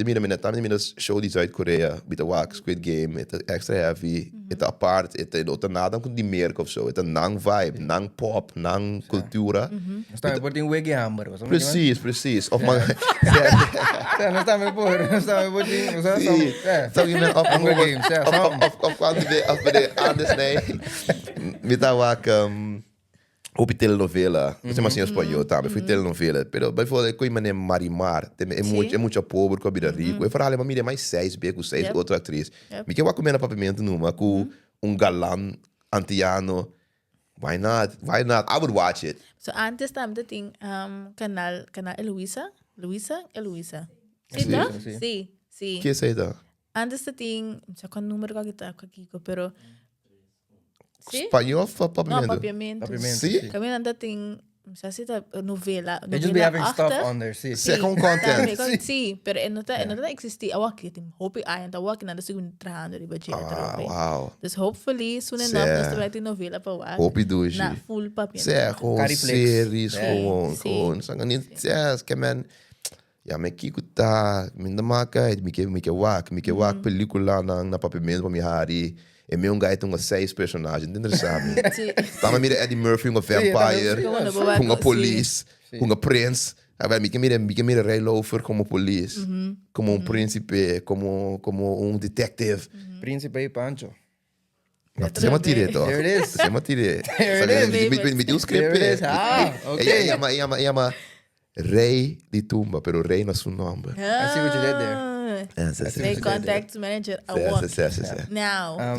Met de show die Zuid-Korea, met de Wak, Squid Game, het extra heavy, het apart, het nada com die merk of zo. Het een nang vibe, nang pop, nang cultura. Está por tem wegi hammer. Precies. Of man, Não está me por, não está me por tem, não está. zie, toch je bent Hunger Games, ja, samen. of kwam de anders nee. Met dat Wak, op telenovela, você mais em espanhol também, fui telenovela, pero bijvoorbeeld kon je me Marimar, é muito pobre, com a vida rico. Eu falei, mas mira mais 6 becos, 6 outra atriz. Me que eu comer na Papiamentu numa com galã antiano. Why not? I would watch it. So antes também tem canal Eloisa. Sim. Que é isso aí da? Antes tem, não sei qual número que está aqui, pero Espanhol ou Papiamentu? No, Papiamentu. Sim? Kami nanda ting, sa sita novela. They just be having stuff on there, see. Second content. Sim, pero não existia awak itim. Hope ayan awak nanda siguro trahando di budget. Wow. Dus hopefully soon enough nós vai ter novela pa wak. Hope doe Na full Papiamentu. Zeg, gewoon Cariflex. series, gewoon. Zeg, niet, zeg, que man, ja, me kiko ta, minda maka, me que wak película na Papiamentu pa mi hari. E meu guy tem 6 personagens, não sabe? Tama mira Eddie Murphy, vampire, police, prince. Agora, me que mira Ray Lofer como police, como príncipe, como detective. Príncipe e Pancho. Não, você me tirei, toch? There it is. Você me tirei. Me deu There it is. Okay. Llama Rey de Tumba, pero Rey no es su nombre. I see what you did there. They contact manager. I want Sí. now.